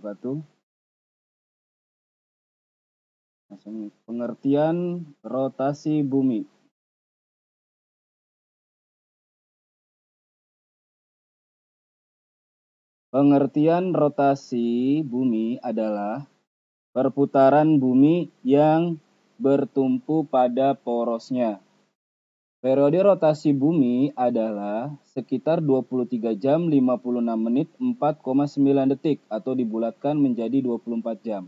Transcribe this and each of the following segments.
wabarakatuh. Pengertian rotasi bumi. Pengertian rotasi bumi adalah perputaran bumi yang bertumpu pada porosnya. Periode rotasi bumi adalah sekitar 23 jam 56 menit 4,9 detik atau dibulatkan menjadi 24 jam.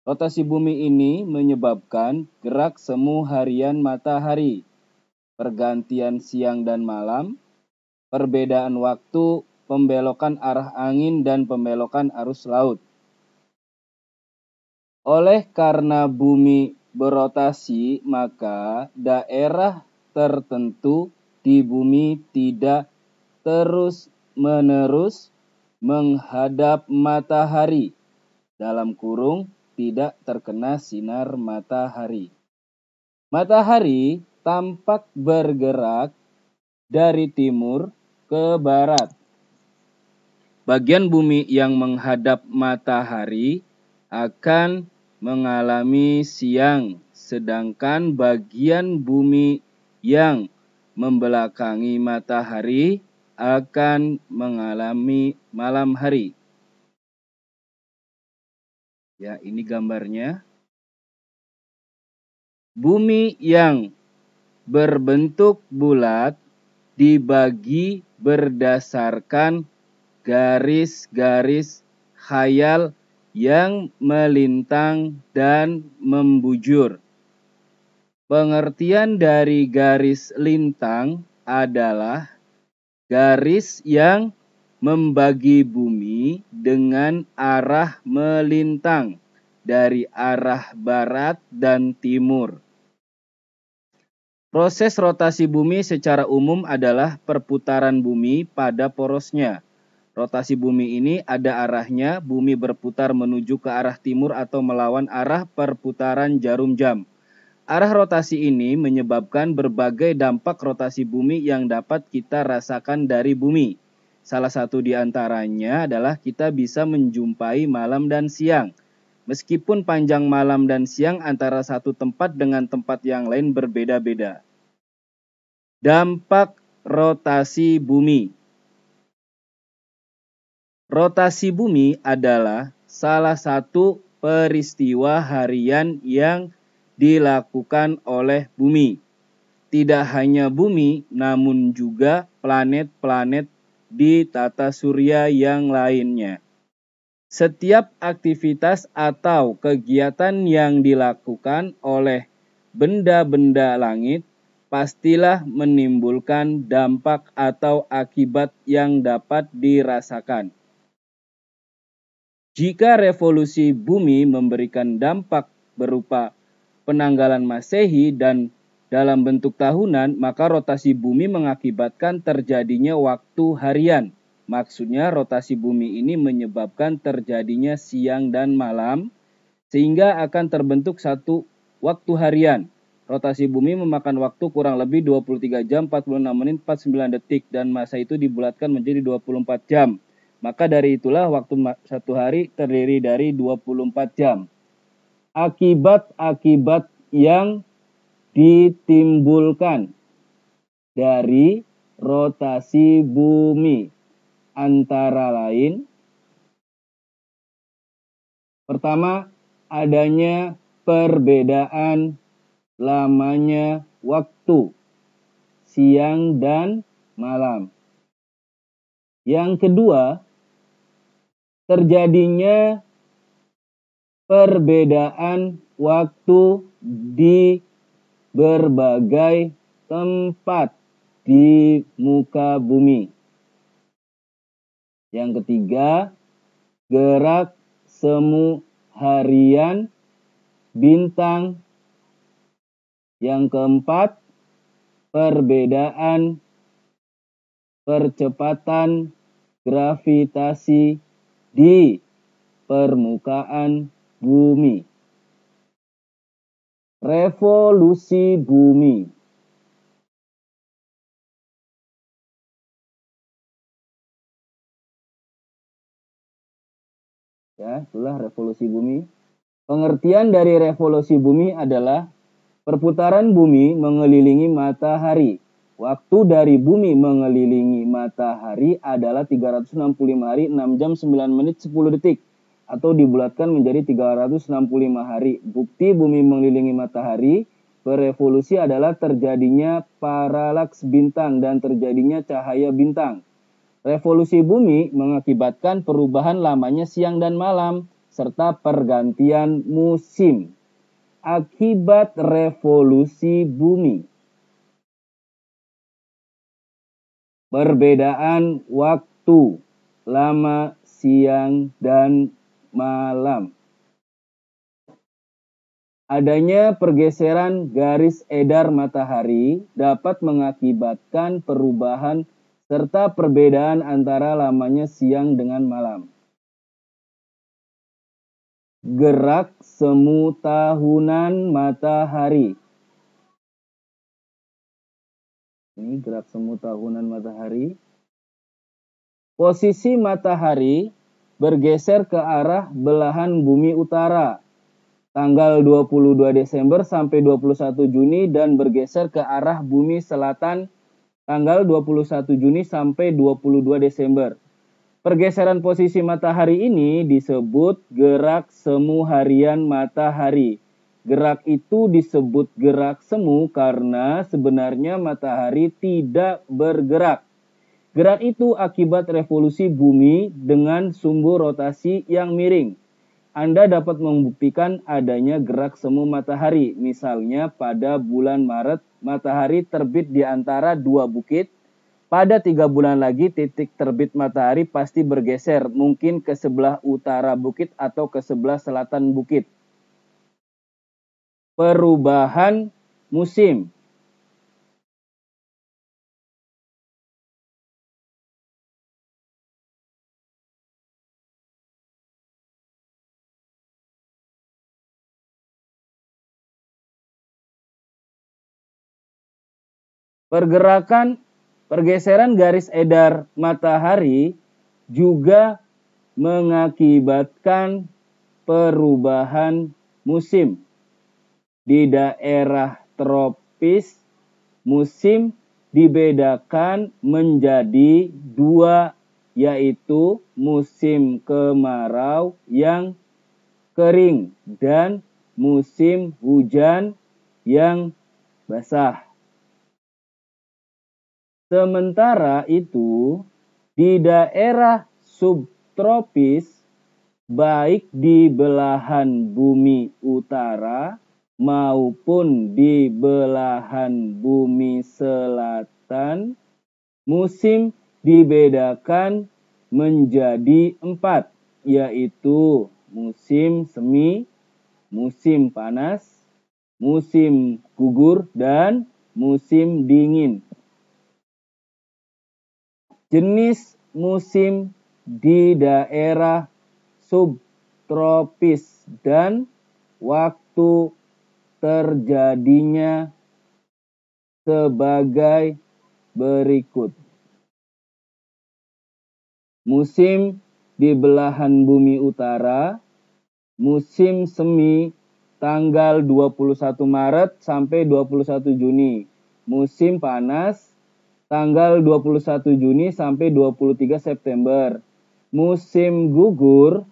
Rotasi bumi ini menyebabkan gerak semu harian matahari, pergantian siang dan malam, perbedaan waktu, pembelokan arah angin, dan pembelokan arus laut. Oleh karena bumi berotasi, maka daerah tertentu di bumi tidak terus-menerus menghadap matahari, dalam kurung tidak terkena sinar matahari. Matahari tampak bergerak dari timur ke barat. Bagian bumi yang menghadap matahari akan mengalami siang, sedangkan bagian bumi yang membelakangi matahari akan mengalami malam hari. Ya, ini gambarnya. Bumi yang berbentuk bulat dibagi berdasarkan garis-garis khayal yang melintang dan membujur. Pengertian dari garis lintang adalah garis yang membagi bumi dengan arah melintang dari arah barat dan timur. Proses rotasi bumi secara umum adalah perputaran bumi pada porosnya. Rotasi bumi ini ada arahnya, bumi berputar menuju ke arah timur atau melawan arah perputaran jarum jam. Arah rotasi ini menyebabkan berbagai dampak rotasi bumi yang dapat kita rasakan dari bumi. Salah satu di antaranya adalah kita bisa menjumpai malam dan siang. Meskipun panjang malam dan siang antara satu tempat dengan tempat yang lain berbeda-beda. Dampak rotasi bumi. Rotasi bumi adalah salah satu peristiwa harian yang dilakukan oleh bumi. Tidak hanya bumi, namun juga planet-planet di tata surya yang lainnya. Setiap aktivitas atau kegiatan yang dilakukan oleh benda-benda langit pastilah menimbulkan dampak atau akibat yang dapat dirasakan. Jika revolusi bumi memberikan dampak berupa penanggalan Masehi dan dalam bentuk tahunan, maka rotasi bumi mengakibatkan terjadinya waktu harian. Maksudnya rotasi bumi ini menyebabkan terjadinya siang dan malam, sehingga akan terbentuk satu waktu harian. Rotasi bumi memakan waktu kurang lebih 23 jam 46 menit 49 detik dan masa itu dibulatkan menjadi 24 jam. Maka dari itulah waktu satu hari terdiri dari 24 jam. Akibat-akibat yang ditimbulkan dari rotasi bumi antara lain, pertama, adanya perbedaan lamanya waktu siang dan malam. Yang kedua, terjadinya perbedaan waktu di berbagai tempat di muka bumi. Yang ketiga, gerak semu harian bintang. Yang keempat, perbedaan percepatan gravitasi di permukaan bumi. Revolusi bumi. Ya, itulah revolusi bumi. Pengertian dari revolusi bumi adalah perputaran bumi mengelilingi matahari. Waktu dari bumi mengelilingi matahari adalah 365 hari, 6 jam, 9 menit, 10 detik. Atau dibulatkan menjadi 365 hari. Bukti bumi mengelilingi matahari berevolusi adalah terjadinya paralaks bintang dan terjadinya cahaya bintang. Revolusi bumi mengakibatkan perubahan lamanya siang dan malam, serta pergantian musim. Akibat revolusi bumi. Perbedaan waktu, lama, siang, dan malam. Adanya pergeseran garis edar matahari dapat mengakibatkan perubahan serta perbedaan antara lamanya siang dengan malam. Gerak semu tahunan matahari. Ini gerak semu tahunan matahari. Posisi matahari bergeser ke arah belahan bumi utara tanggal 22 Desember sampai 21 Juni dan bergeser ke arah bumi selatan tanggal 21 Juni sampai 22 Desember. Pergeseran posisi matahari ini disebut gerak semu harian matahari. Gerak itu disebut gerak semu karena sebenarnya matahari tidak bergerak. Gerak itu akibat revolusi bumi dengan sumbu rotasi yang miring. Anda dapat membuktikan adanya gerak semu matahari. Misalnya pada bulan Maret, matahari terbit di antara dua bukit. Pada 3 bulan lagi, titik terbit matahari pasti bergeser, mungkin ke sebelah utara bukit atau ke sebelah selatan bukit. Perubahan musim. Pergeseran garis edar matahari juga mengakibatkan perubahan musim. Di daerah tropis, musim dibedakan menjadi dua, yaitu musim kemarau yang kering dan musim hujan yang basah. Sementara itu, di daerah subtropis, baik di belahan bumi utara maupun di belahan bumi selatan, musim dibedakan menjadi 4, yaitu musim semi, musim panas, musim gugur, dan musim dingin. Jenis musim di daerah subtropis dan waktu terjadinya sebagai berikut. Musim di belahan bumi utara, musim semi tanggal 21 Maret sampai 21 Juni. Musim panas tanggal 21 Juni sampai 23 September. Musim gugur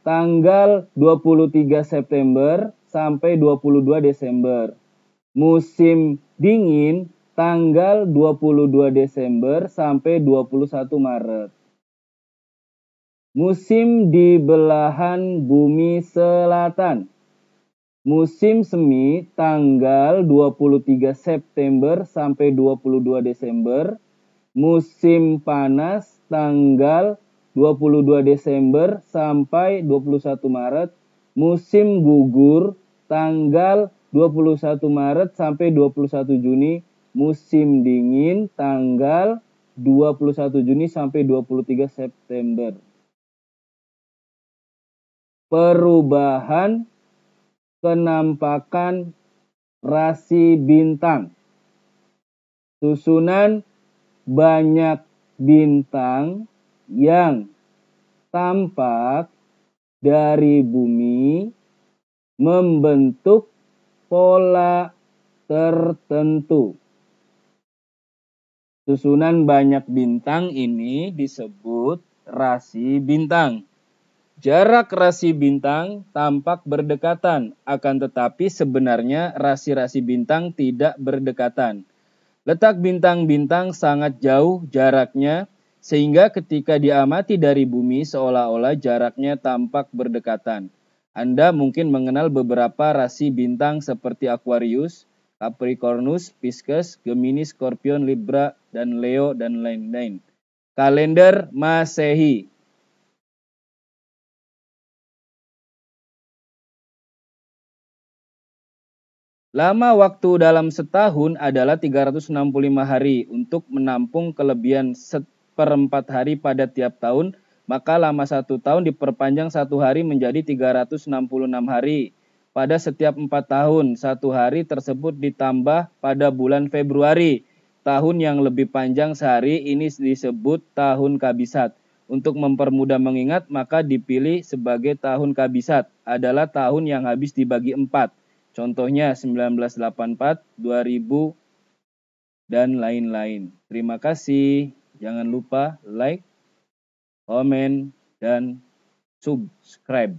tanggal 23 September sampai 22 Desember. Musim dingin tanggal 22 Desember sampai 21 Maret. Musim di belahan bumi selatan. Musim semi tanggal 23 September sampai 22 Desember. Musim panas tanggal 22 Desember sampai 21 Maret. Musim gugur tanggal 21 Maret sampai 21 Juni. Musim dingin tanggal 21 Juni sampai 23 September. Perubahan penampakan rasi bintang. Susunan banyak bintang yang tampak dari bumi membentuk pola tertentu. Susunan banyak bintang ini disebut rasi bintang. Jarak rasi bintang tampak berdekatan, akan tetapi sebenarnya rasi-rasi bintang tidak berdekatan. Letak bintang-bintang sangat jauh jaraknya, sehingga ketika diamati dari bumi seolah-olah jaraknya tampak berdekatan. Anda mungkin mengenal beberapa rasi bintang seperti Aquarius, Capricornus, Pisces, Gemini, Scorpion, Libra, dan Leo, dan lain-lain. Kalender Masehi. Lama waktu dalam setahun adalah 365 hari. Untuk menampung kelebihan seperempat hari pada tiap tahun, maka lama satu tahun diperpanjang satu hari menjadi 366 hari. Pada setiap 4 tahun, satu hari tersebut ditambah pada bulan Februari. Tahun yang lebih panjang sehari ini disebut tahun kabisat. Untuk mempermudah mengingat, maka dipilih sebagai tahun kabisat adalah tahun yang habis dibagi 4. Contohnya 1984, 2000, dan lain-lain. Terima kasih. Jangan lupa like, komen, dan subscribe.